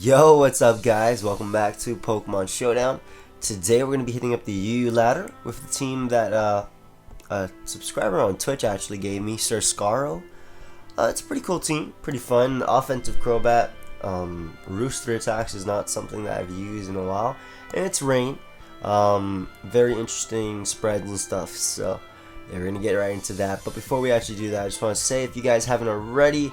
Yo, what's up guys? Welcome back to Pokemon Showdown. Today we're going to be hitting up the UU ladder with the team that a subscriber on Twitch actually gave me, Sir Scaro. It's a pretty cool team, pretty fun. Offensive Crobat, Rooster attacks is not something that I've used in a while. And it's rain. Very interesting spreads and stuff, so yeah, we're going to get right into that. But before we actually do that, I just want to say, if you guys haven't already,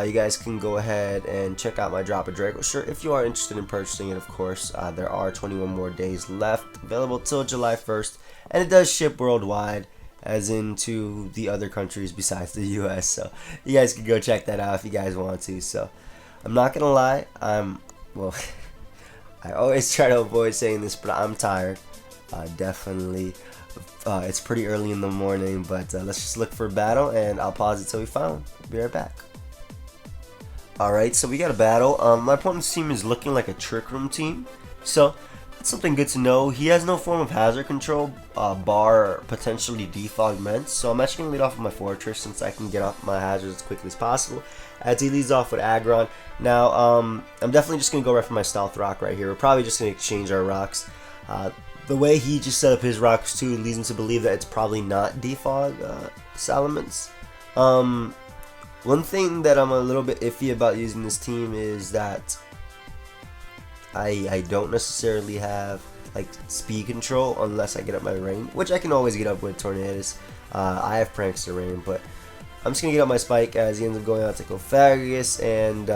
you guys can go ahead and check out my Drop a Draco shirt if you are interested in purchasing it, of course. There are 21 more days left, available till July 1st, and it does ship worldwide, as into the other countries besides the US, so you guys can go check that out if you guys want to. So I'm not gonna lie, well, I always try to avoid saying this, but I'm tired. Definitely, it's pretty early in the morning, but let's just look for a battle, and I'll pause it till we find one. Be right back. Alright, so we got a battle. My opponent's team is looking like a Trick Room team, so that's something good to know. He has no form of hazard control, bar potentially defogment, so I'm actually going to lead off with my Fortress since I can get off my hazards as quickly as possible, as he leads off with Aggron. Now, I'm definitely just going to go right for my Stealth Rock right here. We're probably just going to exchange our rocks. The way he just set up his rocks too leads me to believe that it's probably not defog Salamence. One thing that I'm a little bit iffy about using this team is that I don't necessarily have like speed control unless I get up my rain, which I can always get up with Tornadus. I have Prankster Rain, but I'm just gonna get up my Spike as he ends up going out to Cofagrigus, and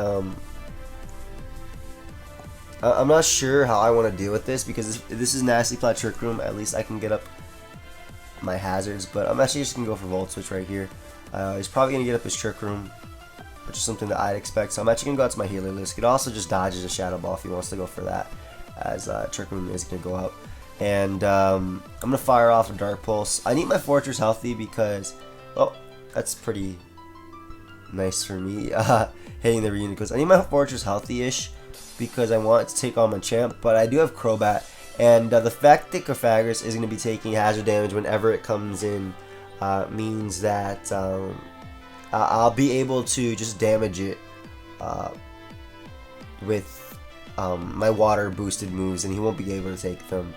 I'm not sure how I want to deal with this because this is Nasty Plot Trick Room. At least I can get up my hazards, but I'm actually just gonna go for Volt Switch right here. He's probably going to get up his Trick Room, which is something that I'd expect. So I'm actually going to go out to my healer list. He could also just dodges a Shadow Ball if he wants to go for that, as Trick Room is going to go out. And I'm going to fire off a Dark Pulse. I need my Fortress healthy because, oh, that's pretty nice for me, hitting the reunion. Because I need my Fortress healthy-ish because I want to take on my champ, but I do have Crobat. And the fact that Cofagrigus is going to be taking hazard damage whenever it comes in means that I'll be able to just damage it with my water boosted moves, and he won't be able to take them.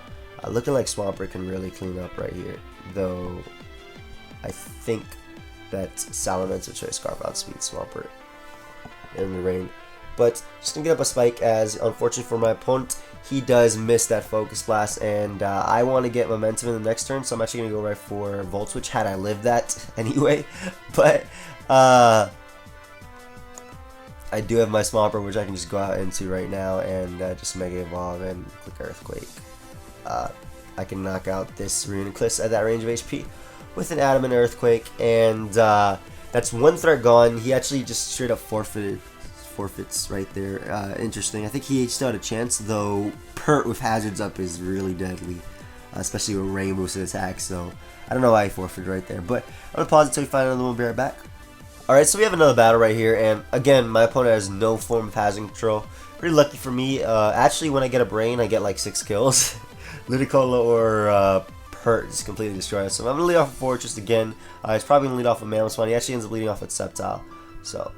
Looking like Swampert can really clean up right here, though I think that Salamence will try to Scarf outspeed Swampert in the rain. But just gonna get up a Spike, as unfortunate for my opponent, he does miss that Focus Blast, and I want to get momentum in the next turn, so I'm actually going to go right for Volt Switch had I lived that anyway. But I do have my Swampert, which I can just go out into right now and just Mega Evolve and click Earthquake. I can knock out this Reuniclus at that range of HP with an Adamant Earthquake, and that's one threat gone. He actually just straight up forfeits right there. Interesting. I think he still had a chance, though. Pert with hazards up is really deadly, especially with rain boosted attacks, so I don't know why he forfeited right there, but I'm gonna pause until we find another one. Be right back. Alright, so we have another battle right here, and again, my opponent has no form of hazard control. Pretty lucky for me. Actually, when I get a brain, I get like 6 kills. Ludicolo or Pert just completely destroy us. So I'm gonna lead off with Fortress again. He's probably gonna lead off with Mamoswine. He actually ends up leading off with Sceptile, so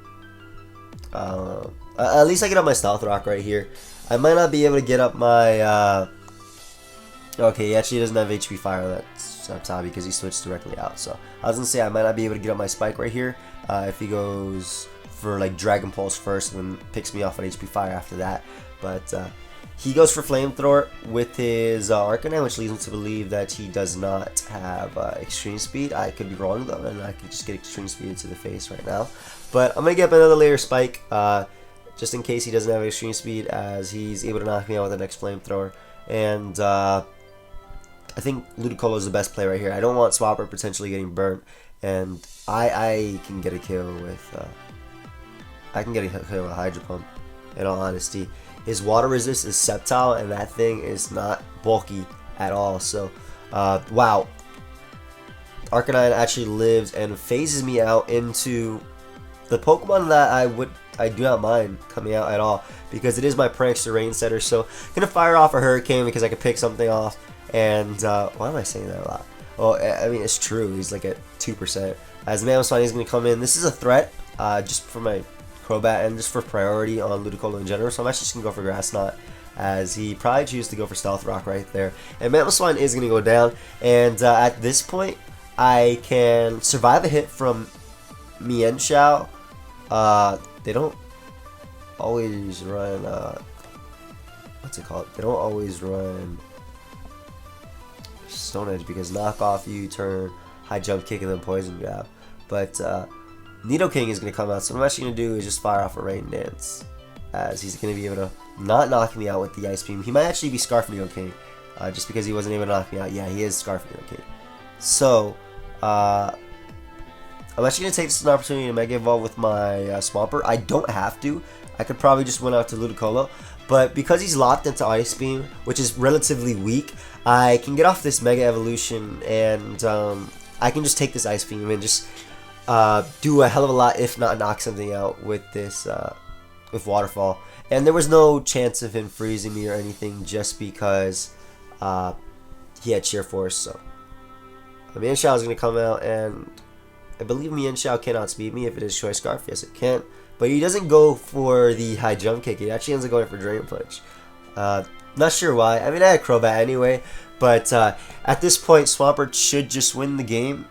at least I get up my Stealth Rock right here. I might not be able to get up my okay, he actually doesn't have HP Fire on that Sceptile because he switched directly out, so I was gonna say I might not be able to get up my Spike right here if he goes for like Dragon Pulse first and then picks me off on HP Fire after that. But he goes for Flamethrower with his Arcanine, which leads me to believe that he does not have Extreme Speed. I could be wrong though, and I could just get Extreme Speed to the face right now. But I'm going to get up another layer Spike, just in case he doesn't have Extreme Speed, as he's able to knock me out with the next Flamethrower. And I think Ludicolo is the best play right here. I don't want Swampert potentially getting burnt, and I can get a kill with Hydro Pump, in all honesty. His water resist is Sceptile, and that thing is not bulky at all. So, wow. Arcanine actually lives and phases me out into the Pokemon that I do not mind coming out at all, because it is my Prankster Rain Setter. So I'm gonna fire off a Hurricane because I can pick something off. And why am I saying that a lot? Well, I mean, it's true. He's like at 2%. As Mamoswine is gonna come in. This is a threat, just for my Crobat and just for priority on Ludicolo in general. So I'm actually just going to go for Grass Knot, as he probably chooses to go for Stealth Rock right there. And Mamoswine is going to go down, and at this point, I can survive a hit from Mienshao. They don't always run, what's it called? They don't always run Stone Edge, because Knock Off, U-Turn, High Jump Kick, and then Poison Jab. But Nidoking is going to come out, so what I'm actually going to do is just fire off a Rain Dance, as he's going to be able to not knock me out with the Ice Beam. He might actually be Scarf Nidoking, just because he wasn't able to knock me out. Yeah, he is Scarf Nidoking. So, I'm actually going to take this as an opportunity to Mega Evolve with my Swampert. I don't have to. I could probably just win out to Ludicolo, but because he's locked into Ice Beam, which is relatively weak, I can get off this Mega Evolution, and I can just take this Ice Beam and just do a hell of a lot, if not knock something out with this with Waterfall. And there was no chance of him freezing me or anything, just because he had Sheer Force. So Mienshao is going to come out, and I believe Mienshao cannot speed me if it is Choice Scarf. Yes, it can. But he doesn't go for the High Jump Kick. He actually ends up going for Drain Punch. Not sure why. I mean, I had Crobat anyway. But at this point, Swampert should just win the game.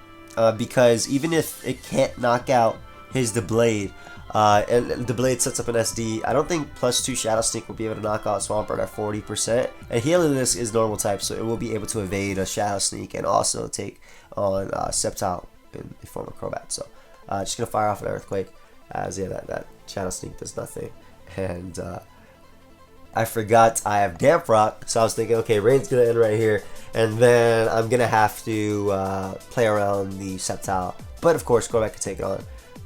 Because even if it can't knock out his Deblade, and Deblade sets up an SD, I don't think +2 Shadow Sneak will be able to knock out Swampert at 40%. And Heliolisk is normal type, so it will be able to evade a Shadow Sneak and also take on Sceptile in the form of Crobat. So just going to fire off an Earthquake, as yeah, that Shadow Sneak does nothing. And I forgot I have Damp Rock, so I was thinking, okay, Rain's going to end right here, and then I'm going to have to play around the Sceptile. But of course, Crobat could take it on.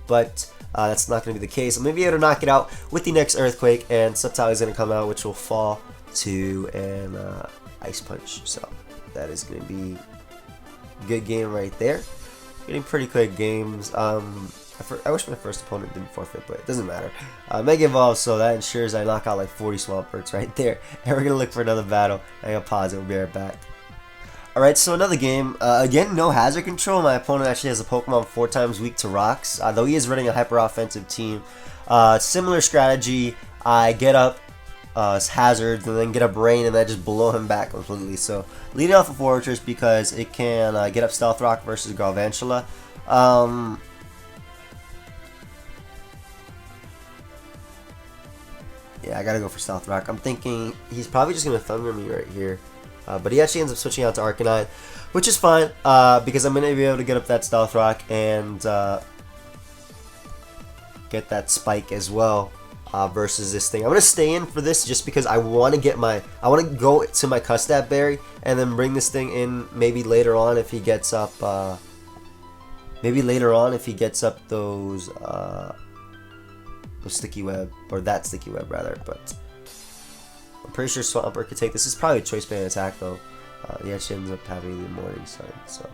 But that's not going to be the case. I'm going to be able to knock it out with the next Earthquake, and Sceptile is going to come out, which will fall to an Ice Punch. So that is going to be a good game right there. Getting pretty quick games. I wish my first opponent didn't forfeit, but it doesn't matter. Mega Evolve, so that ensures I knock out like 40 Swamperts right there. And we're going to look for another battle. I'm going to pause it. We'll be right back. Alright, so another game. Again, no hazard control. My opponent actually has a Pokemon 4 times weak to rocks, though he is running a hyper-offensive team. Similar strategy. I get up hazards and then get up Rain, and I just blow him back completely. So, leading off of Fortress because it can get up Stealth Rock versus Galvantula. Yeah, I gotta go for Stealth Rock. I'm thinking he's probably just gonna Thunder me right here. But he actually ends up switching out to Arcanine, which is fine, because I'm going to be able to get up that Stealth Rock and get that Spike as well versus this thing. I'm going to stay in for this just because I want to get I want to go to my Custap Berry and then bring this thing in maybe later on if he gets up, those Sticky Web, or that Sticky Web rather, but I'm pretty sure Swampert could take this. This is probably a choice band attack though. He actually ends up having the Morning Sun, so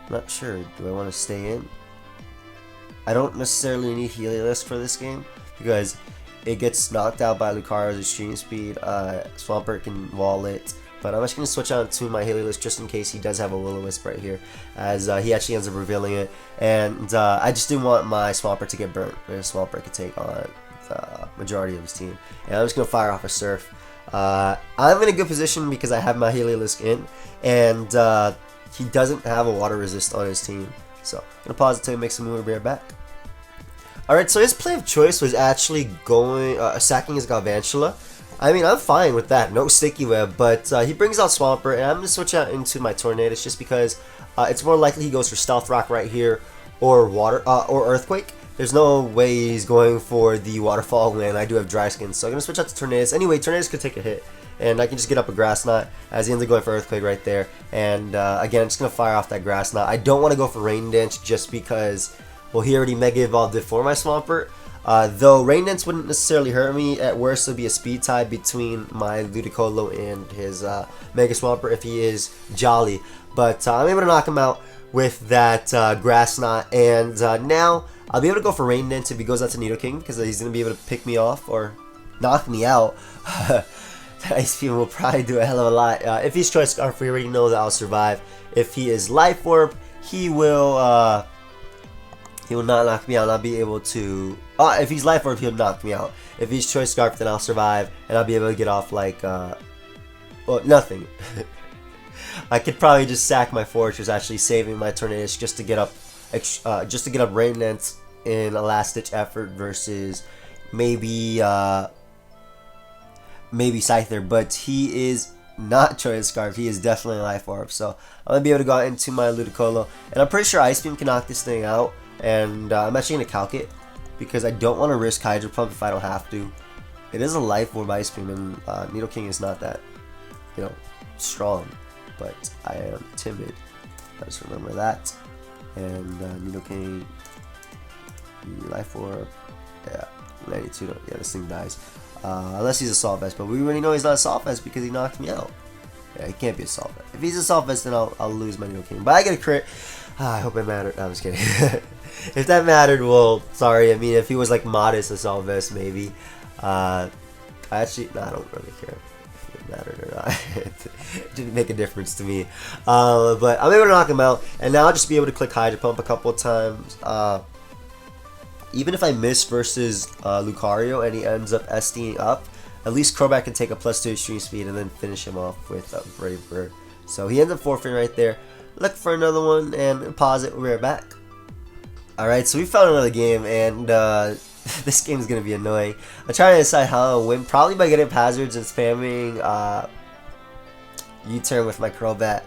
not sure. Do I want to stay in? I don't necessarily need Heliolisk for this game because it gets knocked out by Lucario's Extreme Speed. Swampert can wall it, but I'm just going to switch out to my Heliolisk just in case he does have a Will-O-Wisp right here, as he actually ends up revealing it. And I just didn't want my Swampert to get burnt, and Swampert could take on majority of his team. And I'm just going to fire off a Surf. I'm in a good position because I have my Heliolisk in, and he doesn't have a Water Resist on his team. So I'm going to pause it till he makes a move and be right back. Alright, so his play of choice was actually going sacking his Galvantula. I mean, I'm fine with that, no Sticky Web, but he brings out Swampert, and I'm going to switch out into my Tornadus just because it's more likely he goes for Stealth Rock right here, or Earthquake. There's no way he's going for the Waterfall when I do have Dry Skin, so I'm going to switch out to Tornadus. Anyway, Tornadus could take a hit, and I can just get up a Grass Knot as he ends up going for Earthquake right there. And again, I'm just going to fire off that Grass Knot. I don't want to go for Rain Dance just because, well, he already Mega Evolved it for my Swampert. Though Rain Dance wouldn't necessarily hurt me. At worst, it would be a speed tie between my Ludicolo and his Mega Swampert if he is Jolly. But I'm able to knock him out with that Grass Knot, and now I'll be able to go for Rain Dance if he goes out to Nidoking, because he's going to be able to pick me off or knock me out. That Ice Beam will probably do a hell of a lot. If he's Choice Scarf, we already know that I'll survive. If he is Life Orb, he will he will not knock me out. And I'll be able to. If he's Life Orb, he'll knock me out. If he's Choice Scarf, then I'll survive, and I'll be able to get off like well, nothing. I could probably just sack my Fortress, actually saving my Tornadus just to get up, Radiant in a last ditch effort versus maybe Scyther, but he is not Choice Scarf. He is definitely Life Orb. So I'm gonna be able to go out into my Ludicolo, and I'm pretty sure Ice Beam can knock this thing out. And I'm actually gonna calc it because I don't want to risk Hydro Pump if I don't have to. It is a Life Orb Ice Beam, and Nidoking is not that, strong. But I am timid. Let's remember that. And Nidoking, Life Orb, yeah, 92. Yeah, this thing dies. Unless he's a Assault Vest, but we already know he's not a Assault Vest because he knocked me out. Yeah, he can't be a Assault Vest. If he's a Assault Vest, then I'll lose my Nidoking. But I get a crit. I hope it mattered. No, I'm just kidding. If that mattered, well, sorry. I mean, if he was like modest Assault Vest, maybe. I don't really care if it mattered or not. It didn't make a difference to me. But I'm able to knock him out, and now I'll just be able to click Hydro Pump a couple of times. Even if I miss versus Lucario and he ends up SDing up, at least Crobat can take a +2 extreme speed and then finish him off with a Brave Bird. So he ends up forfeiting right there. Look for another one and pause it. We're back. Alright, so we found another game, and this game is going to be annoying. I'm trying to decide how I'll win. Probably by getting hazards and spamming U-turn with my Crobat.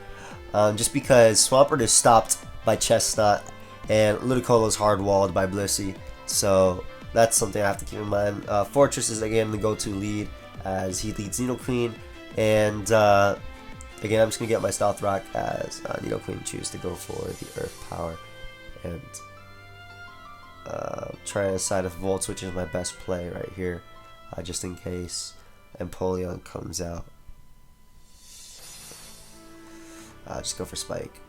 Just because Swampert is stopped by Chestnut and Ludicolo's hard-walled by Blissey. So that's something I have to keep in mind. Fortress is again the go-to lead as he leads Nidoqueen. And again, I'm just going to get my Stealth Rock as Nidoqueen choose to go for the Earth Power. And trying to decide if Volt Switch is my best play right here. Just in case Empoleon comes out. Just go for Spike.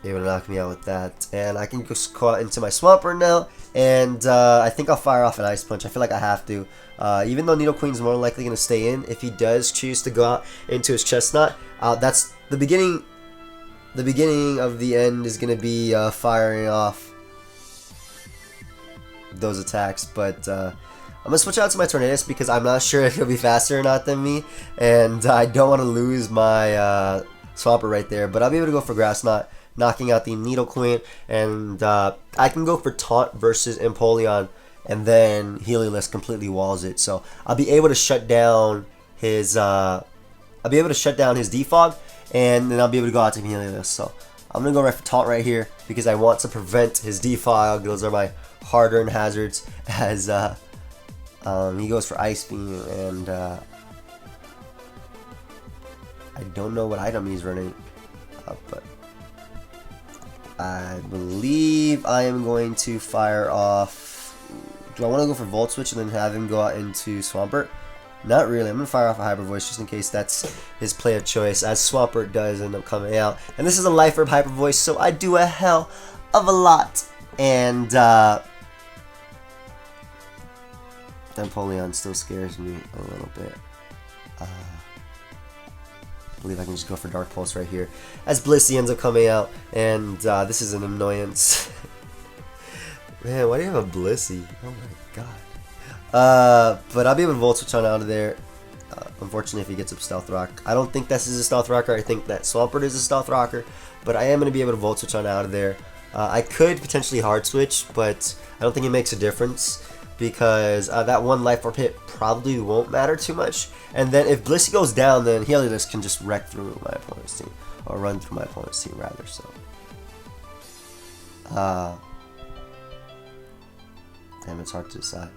Able to knock me out with that, and I can just go out into my Swampert now, and I think I'll fire off an Ice Punch. I feel like I have to, even though Nidoqueen's more likely going to stay in. If he does choose to go out into his Chestnut, that's the beginning. The beginning of the end is going to be firing off those attacks, but I'm gonna switch out to my Tornadus because I'm not sure if he'll be faster or not than me, and I don't want to lose my Swampert right there. But I'll be able to go for Grass Knot, knocking out the Nidoqueen, and I can go for Taunt versus Empoleon, and then Heliolisk completely walls it. So I'll be able to shut down his Defog, and then I'll be able to go out to Heliolisk. So I'm gonna go right for Taunt right here because I want to prevent his Defog. Those are my hard-earned hazards as he goes for Ice Beam, and I don't know what item he's running, but I believe I am going to fire off. Do I want to go for Volt Switch and then have him go out into Swampert? Not really. I'm going to fire off a Hyper Voice just in case that's his play of choice, as Swampert does end up coming out. And this is a Life Orb Hyper Voice, so I do a hell of a lot. And Empoleon still scares me a little bit. I believe I can just go for Dark Pulse right here, as Blissey ends up coming out, and this is an annoyance. Man, why do you have a Blissey? Oh my god. But I'll be able to Volt Switch on out of there. Unfortunately, if he gets up Stealth Rock. I don't think this is a Stealth Rocker. I think that Swampert is a Stealth Rocker, but I am going to be able to Volt Switch on out of there. I could potentially Hard Switch, but I don't think it makes a difference, because that one Life Orb hit probably won't matter too much. And then if Blissey goes down, then Heliolisk can just wreck through my opponent's team, or run through my opponent's team rather. So, damn, it's hard to decide.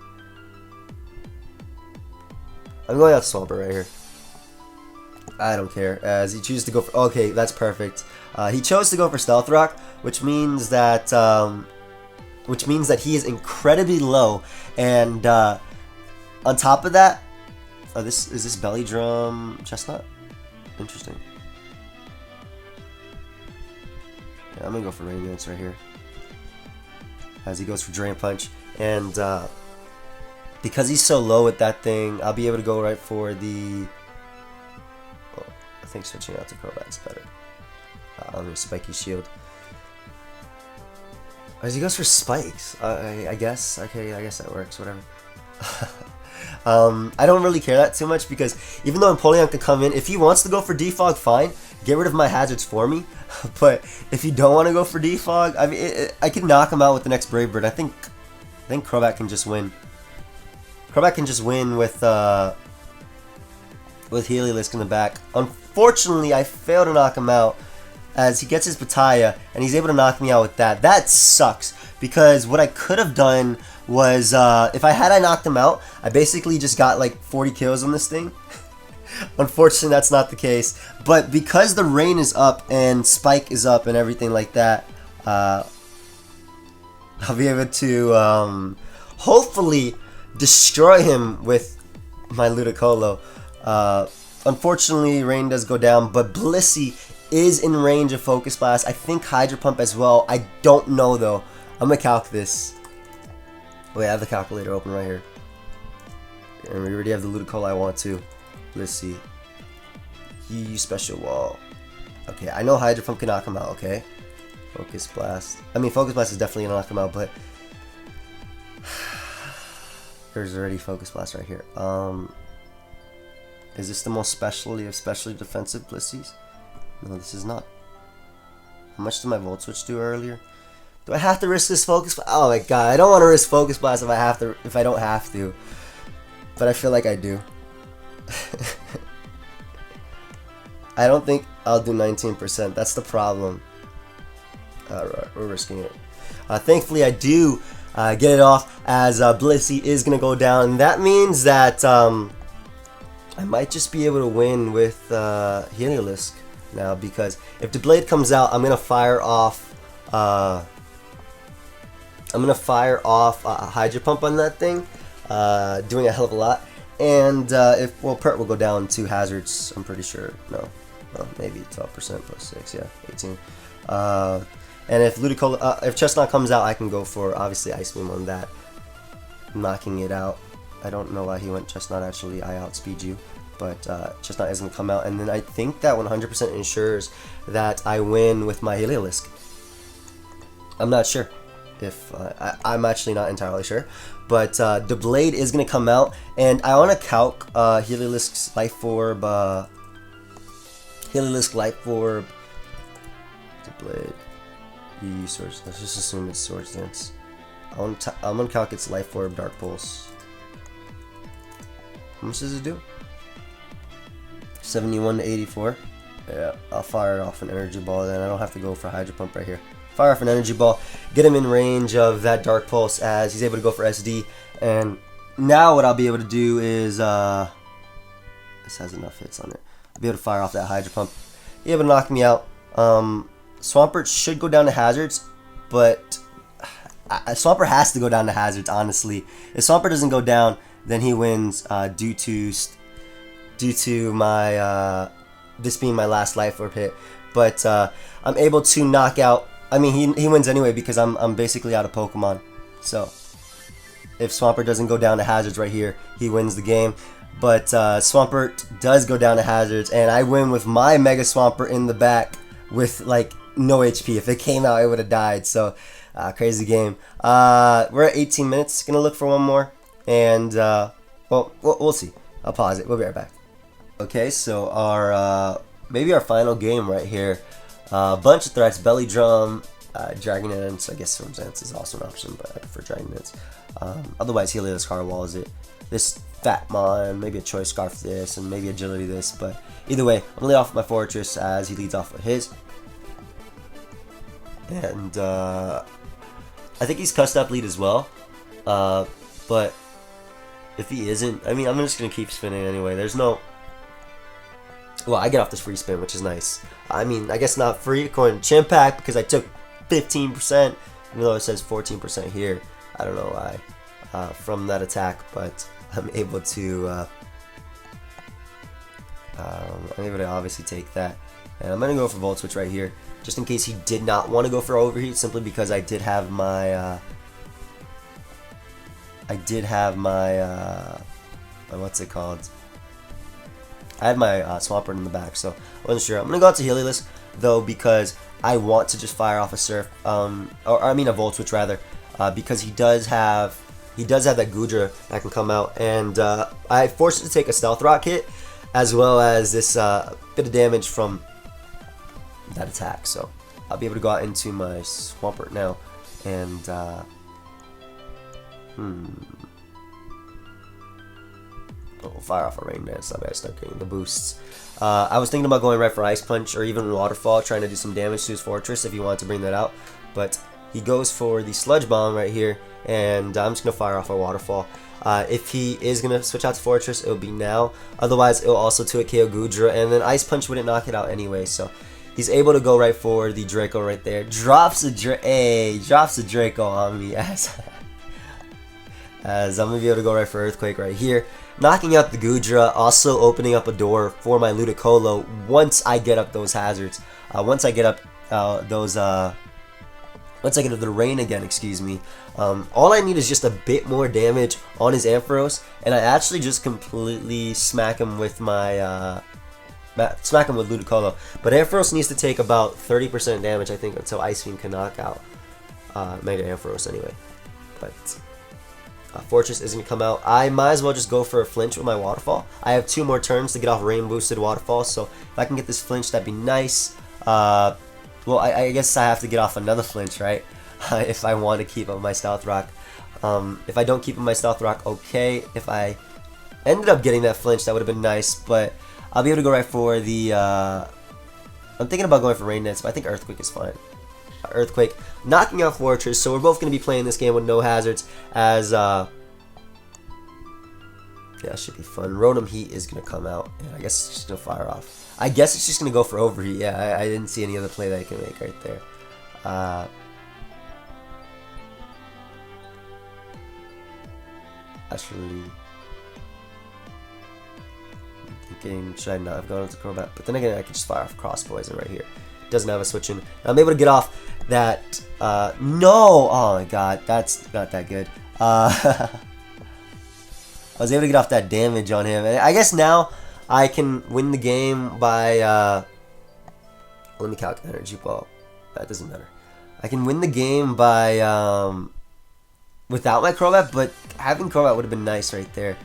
I'm going out Swampert right here. I don't care, as he chooses to go for. Okay, that's perfect. He chose to go for Stealth Rock, which means that he is incredibly low, and on top of that, is this Belly Drum Chestnut? Interesting. Yeah, I'm gonna go for Rain Dance right here, as he goes for Drain Punch, and because he's so low with that thing, I'll be able to go right for the. Oh, I think switching out to Crobat is better. I'm gonna Spiky Shield. As he goes for spikes, I guess. Okay, I guess that works. Whatever. I don't really care that too much because even though Empoleon can come in, if he wants to go for defog, fine. Get rid of my hazards for me. But if you don't want to go for defog, I mean, I can knock him out with the next Brave Bird. I think Crobat can just win. Crobat can just win with Heliolisk in the back. Unfortunately, I failed to knock him out as he gets his Pataya, and he's able to knock me out with that. That sucks, because what I could have done was, if I knocked him out, I basically just got like 40 kills on this thing. Unfortunately, that's not the case. But because the rain is up and Spike is up and everything like that, I'll be able to hopefully destroy him with my Ludicolo. Unfortunately, rain does go down, but Blissey is in range of Focus Blast. I think Hydro Pump as well. I don't know though. I'm gonna calc this. Wait, I have the calculator open right here. And we already have the Ludicolo I want to. Let's see. UU Special Wall. Okay, I know Hydro Pump can knock him out, okay? Focus Blast. I mean, Focus Blast is definitely gonna knock him out, but there's already Focus Blast right here. Is this the most specially defensive Blissey's? No, this is not. How much did my Volt Switch do earlier? Do I have to risk this Focus Blast? Oh my god, I don't want to risk Focus Blast if I don't have to. But I feel like I do. I don't think I'll do 19%. That's the problem. Alright, we're risking it. Thankfully, I do get it off as Blissey is going to go down. And that means that I might just be able to win with Heliolisk now, because if the Blade comes out, I'm going to fire off a Hydro Pump on that thing, doing a hell of a lot. And Pert will go down 2 hazards, I'm pretty sure. No, maybe 12% plus 6, yeah, 18. And if Ludicolo, if Chestnut comes out, I can go for obviously Ice Beam on that, knocking it out. I don't know why he went Chestnut. Actually, I outspeed you, but Chestnut isn't come out, and then I think that 100% ensures that I win with my Heliolisk. I'm not sure. If I'm actually not entirely sure, but the Blade is gonna come out, and I want to calc Heliolisk's Life Orb. Heliolisk Life Orb. The Blade. UU Swords. Let's just assume it's Swords Dance. I'm gonna calc its Life Orb Dark Pulse. How much does it do? 71 to 84. Yeah, I'll fire off an Energy Ball. Then I don't have to go for Hydro Pump right here. Fire off an Energy Ball, get him in range of that Dark Pulse as he's able to go for SD. And now what I'll be able to do is, this has enough hits on it, I'll be able to fire off that Hydro Pump, be able to knock me out. Swampert should go down to hazards, but Swampert has to go down to hazards, honestly. If Swampert doesn't go down, then he wins due to my this being my last Life Orb hit. But I'm able to knock out. I mean, he wins anyway because I'm basically out of Pokemon. So if Swampert doesn't go down to hazards right here, he wins the game. But Swampert does go down to hazards, and I win with my Mega Swampert in the back with like no HP. If it came out, it would have died. So crazy game. We're at 18 minutes. Gonna look for one more, and well, we'll see. I'll pause it. We'll be right back. Okay, so our maybe our final game right here. Bunch of threats: Belly Drum, Dragon Dance. I guess Swords Dance is also an option, but I prefer Dragon Dance. Otherwise, Heliolisk Car Wall is it. This Fatmon, maybe a Choice Scarf this, and maybe Agility this. But either way, I'm gonna lead off with my Fortress as he leads off with his. And I think he's cussed up lead as well. But if he isn't, I mean, I'm just gonna keep spinning anyway. There's no. Well, I get off this free spin, which is nice. I mean, I guess not free according to Chimpack because I took 15%, even though it says 14% here. I don't know why from that attack, but I'm able to obviously take that. And I'm gonna go for Volt Switch right here, just in case he did not want to go for Overheat, simply because I did have my what's it called? I had my Swampert in the back, so I wasn't sure. I'm going to go out to Heliolisk, though, because I want to just fire off a Surf, or I mean a Volt Switch rather, because he does have that Goodra that can come out, and I forced it to take a Stealth Rock hit, as well as this bit of damage from that attack. So I'll be able to go out into my Swampert now, and we'll fire off a Rain Dance. So I better start getting the boosts. I was thinking about going right for Ice Punch or even Waterfall, trying to do some damage to his Fortress if he wanted to bring that out, but he goes for the Sludge Bomb right here, and I'm just going to fire off a Waterfall. If he is going to switch out to Fortress, it'll be now. Otherwise, it'll also 2-hit KO Goodra, and then Ice Punch wouldn't knock it out anyway, so he's able to go right for the Draco right there. Drops a Draco on me as I'm going to be able to go right for Earthquake right here. Knocking out the Goodra, also opening up a door for my Ludicolo once I get up those hazards. Once I get up once I get up the rain again, excuse me. All I need is just a bit more damage on his Ampharos, and I actually just completely smack him with my smack him with Ludicolo. But Ampharos needs to take about 30% damage, I think, until Ice Beam can knock out Mega Ampharos anyway. But Fortress isn't going to come out. I might as well just go for a flinch with my Waterfall. I have 2 more turns to get off Rain Boosted Waterfall, so if I can get this flinch, that'd be nice. Well, I guess I have to get off another flinch, right? If I want to keep up my Stealth Rock. If I don't keep up my Stealth Rock, okay. If I ended up getting that flinch, that would have been nice, but I'll be able to go right for the... I'm thinking about going for Rain Dance, but I think Earthquake is fine. Earthquake knocking out Fortress, so we're both going to be playing this game with no hazards, as yeah, it should be fun. Rotom Heat is going to come out, and I guess it's just going to fire off. I guess it's just going to go for Overheat. Yeah, I didn't see any other play that I can make right there. Actually, I'm thinking, should I not have gone into Crobat? But then again, I can just fire off Cross Poison right here. Doesn't have a switch in. I'm able to get off that. No! Oh my god, that's not that good. I was able to get off that damage on him. And I guess now I can win the game by. Let me calculate energy ball. That doesn't matter. I can win the game by without my Crobat, but having Crobat would have been nice right there.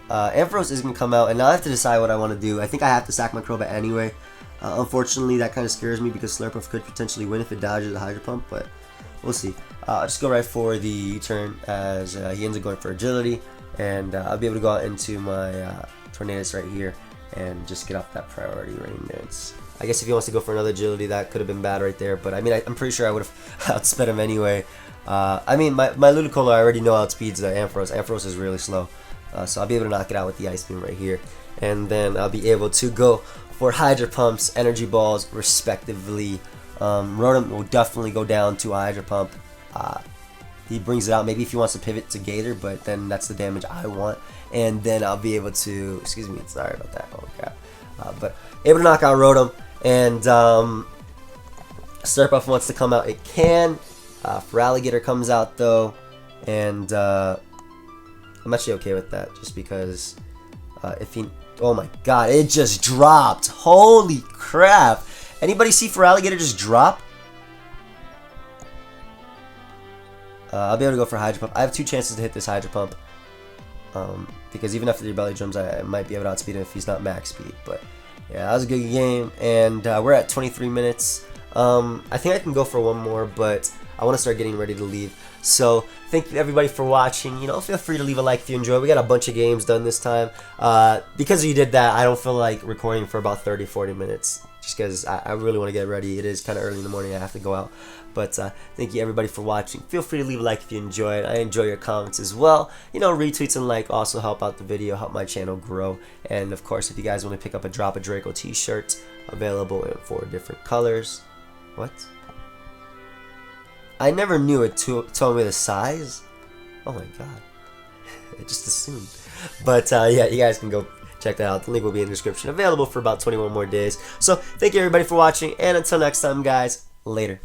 Ampharos is going to come out, and now I have to decide what I want to do. I think I have to sack my Crobat anyway. Unfortunately, that kind of scares me because Slurpuff could potentially win if it dodges the Hydro Pump, but we'll see. I'll just go right for the U-turn as he ends up going for Agility, and I'll be able to go out into my Tornadus right here and just get off that priority Rain Dance. I guess if he wants to go for another Agility, that could have been bad right there, but I mean, I'm pretty sure I would have outsped him anyway. I mean, my Ludicolo, I already know outspeeds the Ampharos. Ampharos is really slow, so I'll be able to knock it out with the Ice Beam right here, and then I'll be able to go for Hydro Pumps, Energy Balls, respectively. Rotom will definitely go down to a Hydro Pump. He brings it out. Maybe if he wants to pivot to Gator, but then that's the damage I want. And then I'll be able to... Excuse me, sorry about that. Oh, crap. But able to knock out Rotom. And Slurpuff wants to come out. It can. Feraligatr comes out, though. And I'm actually okay with that, just because if he... Oh my god, it just dropped. Holy crap. Anybody see Feraligatr just drop? I'll be able to go for Hydro Pump. I have 2 chances to hit this Hydro Pump. Because even after the Belly Drums, I might be able to outspeed him if he's not max speed. But yeah, that was a good game. And we're at 23 minutes. I think I can go for one more, but I want to start getting ready to leave. So thank you everybody for watching. You know, feel free to leave a like if you enjoyed. We got a bunch of games done this time. Because you did that, I don't feel like recording for about 30-40 minutes. Just because I really want to get ready. It is kind of early in the morning. I have to go out. But thank you everybody for watching. Feel free to leave a like if you enjoyed. I enjoy your comments as well. You know, retweets and like also help out the video, help my channel grow. And of course, if you guys want to pick up a Drop a Draco t-shirt, available in 4 different colors. What? I never knew it told me the size. Oh my god. I just assumed. But yeah, you guys can go check that out. The link will be in the description. Available for about 21 more days. So thank you everybody for watching. And until next time, guys. Later.